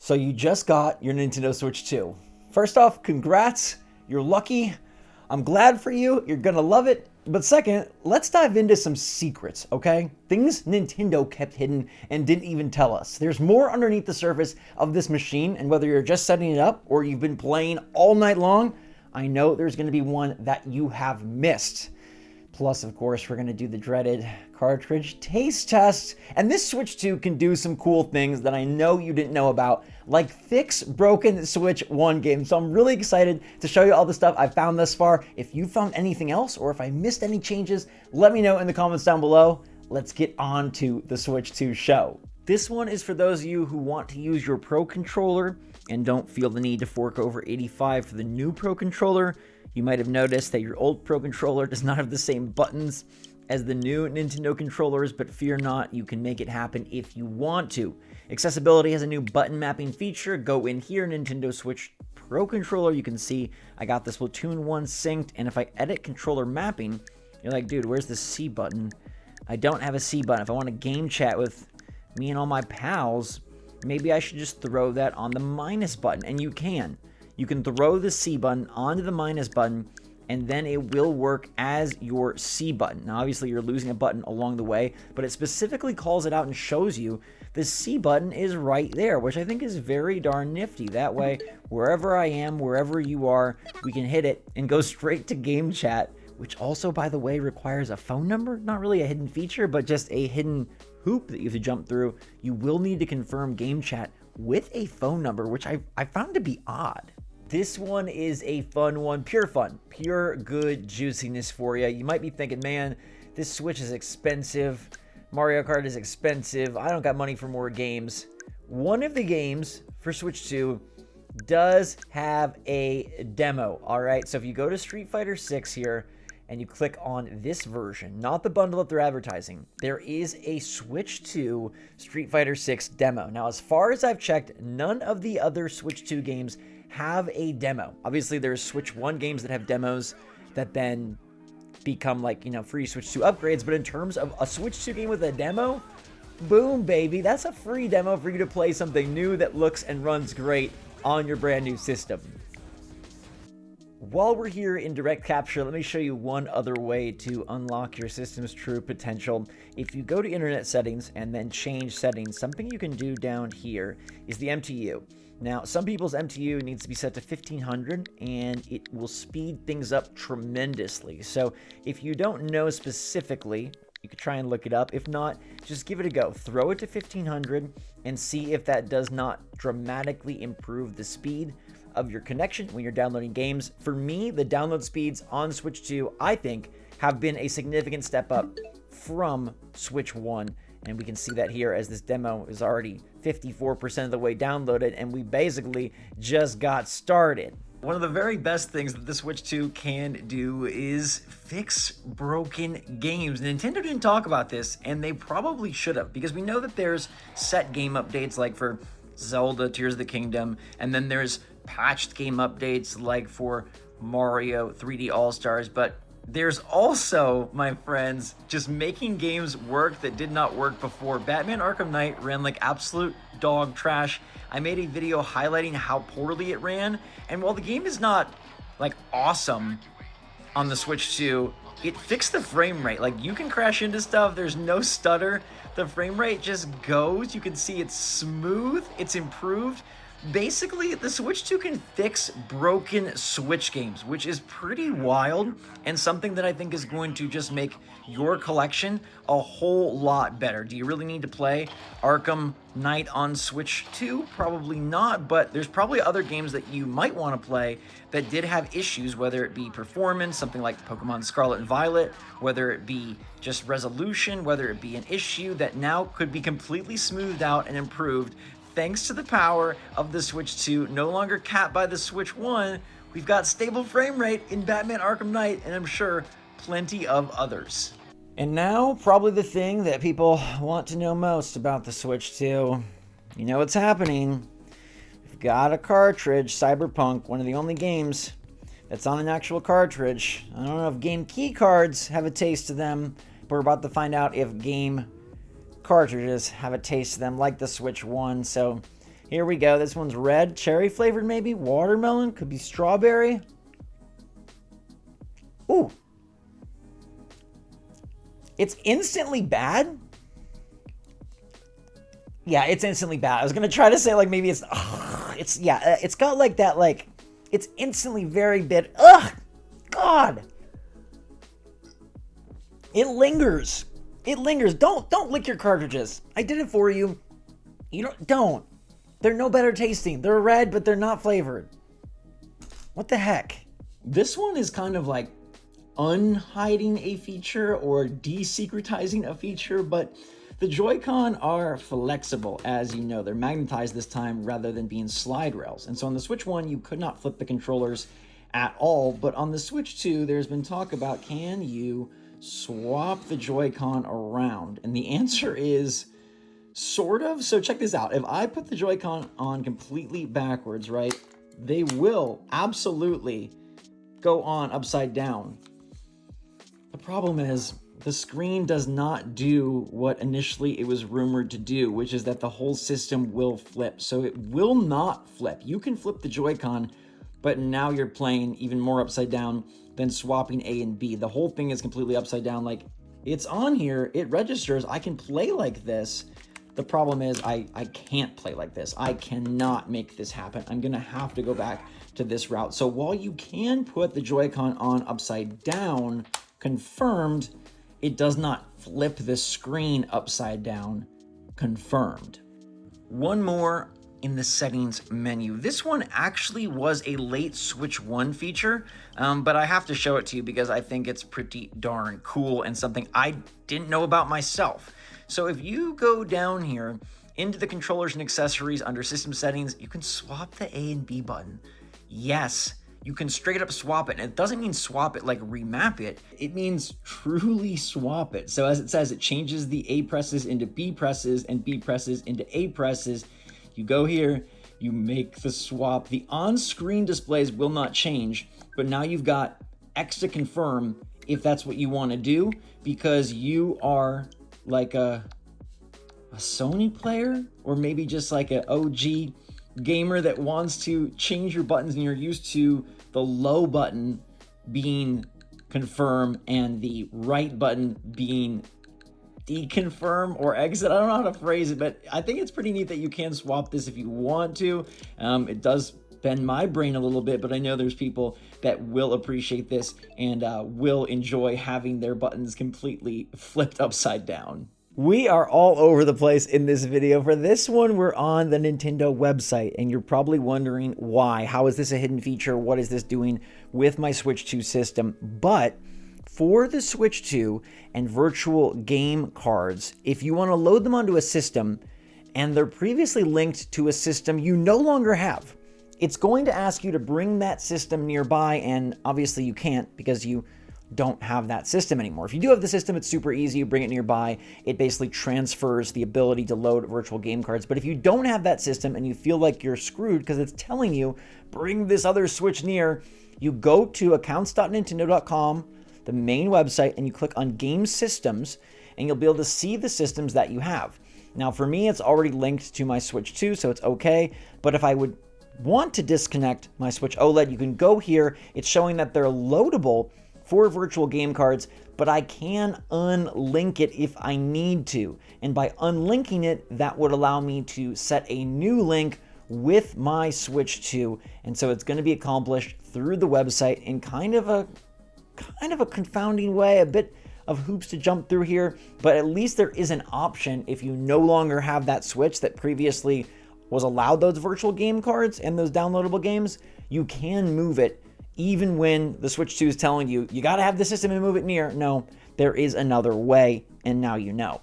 So you just got your Nintendo Switch 2. First off, congrats. You're lucky. I'm glad for you. You're gonna love it. But second, let's dive into some secrets, okay? Things Nintendo kept hidden and didn't even tell us. There's more underneath the surface of this machine, and whether you're just setting it up or you've been playing all night long, I know there's gonna be one that you have missed. Plus, of course, we're going to do the dreaded cartridge taste test. And this Switch 2 can do some cool things that I know you didn't know about, like fix broken Switch 1 games. So I'm really excited to show you all the stuff I've found thus far. If you found anything else or if I missed any changes, let me know in the comments down below. Let's get on to the Switch 2 show. This one is for those of you who want to use your Pro Controller and don't feel the need to fork over $85 for the new Pro Controller. You might have noticed that your old Pro Controller does not have the same buttons as the new Nintendo controllers, but fear not, you can make it happen if you want to. Accessibility has a new button mapping feature. Go in here, Nintendo Switch Pro Controller. You can see I got the Splatoon 1 synced, and if I edit controller mapping, you're like, dude, where's the C button? I don't have a C button. If I want to game chat with me and all my pals, maybe I should just throw that on the minus button, and you can. You can throw the C button onto the minus button, and then it will work as your C button. Now, obviously, you're losing a button along the way, but it specifically calls it out and shows you the C button is right there, which I think is very darn nifty. That way, wherever I am, wherever you are, we can hit it and go straight to game chat, which also, by the way, requires a phone number. Not really a hidden feature, but just a hidden hoop that you have to jump through. You will need to confirm game chat with a phone number, which I found to be odd. This one is a fun one, pure fun, pure good juiciness for you. You might be thinking, man, this Switch is expensive. Mario Kart is expensive. I don't got money for more games. One of the games for Switch 2 does have a demo, all right? So if you go to Street Fighter 6 here and you click on this version, not the bundle that they're advertising, there is a Switch 2 Street Fighter 6 demo. Now, as far as I've checked, none of the other Switch 2 games have a demo. Obviously, there's Switch 1 games that have demos that then become like, free Switch 2 upgrades. But in terms of a Switch 2 game with a demo, boom, baby. That's a free demo for you to play something new that looks and runs great on your brand new system. While we're here in direct capture, let me show you one other way to unlock your system's true potential. If you go to internet settings and then change settings, something you can do down here is the MTU. Now, some people's MTU needs to be set to 1500 and it will speed things up tremendously. So if you don't know specifically, you could try and look it up. If not, just give it a go. Throw it to 1500 and see if that does not dramatically improve the speed of your connection when you're downloading games. For me, the download speeds on Switch 2, I think, have been a significant step up from Switch 1. And we can see that here as this demo is already 54% of the way downloaded, and we basically just got started. One of the very best things that the Switch 2 can do is fix broken games. Nintendo didn't talk about this, and they probably should have, because we know that there's set game updates like for Zelda Tears of the Kingdom, and then there's patched game updates like for Mario 3D All-Stars, but there's also, my friends, just making games work that did not work before. Batman Arkham Knight ran like absolute dog trash. I made a video highlighting how poorly it ran, and while the game is not like awesome on the Switch 2, it fixed the frame rate. Like, you can crash into stuff, there's no stutter, the frame rate just goes. You can see it's smooth, it's improved. Basically, the Switch 2 can fix broken Switch games, which is pretty wild and something that I think is going to just make your collection a whole lot better. Do you really need to play Arkham Knight on Switch 2? Probably not, but there's probably other games that you might want to play that did have issues, whether it be performance, something like Pokemon Scarlet and Violet, whether it be just resolution, whether it be an issue that now could be completely smoothed out and improved thanks to the power of the Switch 2, no longer capped by the Switch 1. We've got stable frame rate in Batman Arkham Knight, and I'm sure plenty of others. And now, probably the thing that people want to know most about the Switch 2. You know what's happening. We've got a cartridge, Cyberpunk, one of the only games that's on an actual cartridge. I don't know if game key cards have a taste to them, but we're about to find out if game cartridges have a taste to them like the Switch 1. So Here we go. This one's red, cherry flavored maybe, watermelon, could be strawberry. Ooh. It's instantly bad. Yeah, it's instantly bad. I was gonna try to say like maybe it's got like that, like it's instantly very bitter. Ugh, God. It lingers. It lingers. Don't lick your cartridges. I did it for you. You don't. They're no better tasting. They're red, but they're not flavored. What the heck? This one is kind of like unhiding a feature or desecretizing a feature, but the Joy-Con are flexible, as you know. They're magnetized this time rather than being slide rails. And so on the Switch 1, you could not flip the controllers at all, but on the Switch 2, there's been talk about, can you swap the Joy-Con around? And the answer is sort of. So check this out. If I put the Joy-Con on completely backwards, right, they will absolutely go on upside down. The problem is the screen does not do what initially it was rumored to do, which is that the whole system will flip. So it will not flip. You can flip the Joy-Con, but now you're playing even more upside down than swapping A and B. The whole thing is completely upside down. Like, it's on here, it registers, I can play like this. The problem is I can't play like this. I cannot make this happen. I'm gonna have to go back to this route. So while you can put the Joy-Con on upside down, confirmed, it does not flip the screen upside down, confirmed. One more in the settings menu. This one actually was a late Switch 1 feature, but I have to show it to you because I think it's pretty darn cool and something I didn't know about myself. So if you go down here into the controllers and accessories under system settings, you can swap the A and B button. Yes, you can straight up swap it. And it doesn't mean swap it like remap it. It means truly swap it. So as it says, it changes the A presses into B presses and B presses into A presses. You go here, you make the swap. The on-screen displays will not change, but now you've got X to confirm if that's what you want to do, because you are like a Sony player, or maybe just like an OG gamer that wants to change your buttons and you're used to the low button being confirm and the right button being deconfirm or exit. I don't know how to phrase it, but I think it's pretty neat that you can swap this if you want to. It does bend my brain a little bit, but I know there's people that will appreciate this and will enjoy having their buttons completely flipped upside down. We are all over the place in this video. For this one, we're on the Nintendo website, and you're probably wondering why. How is this a hidden feature? What is this doing with my Switch 2 system? But for the Switch 2 and virtual game cards, if you want to load them onto a system and they're previously linked to a system you no longer have, it's going to ask you to bring that system nearby, and obviously you can't because you don't have that system anymore. If you do have the system, it's super easy. You bring it nearby. It basically transfers the ability to load virtual game cards. But if you don't have that system and you feel like you're screwed because it's telling you, bring this other Switch near, you go to accounts.nintendo.com, the main website, and you click on Game Systems, and you'll be able to see the systems that you have. Now, for me, it's already linked to my Switch 2, so it's okay. But if I would want to disconnect my Switch OLED, you can go here. It's showing that they're loadable for virtual game cards, but I can unlink it if I need to. And by unlinking it, that would allow me to set a new link with my Switch 2. And so it's going to be accomplished through the website in kind of a confounding way, a bit of hoops to jump through here, but at least there is an option if you no longer have that Switch that previously was allowed those virtual game cards and those downloadable games, you can move it even when the Switch 2 is telling you, you got to have the system and move it near. No, there is another way, and now you know.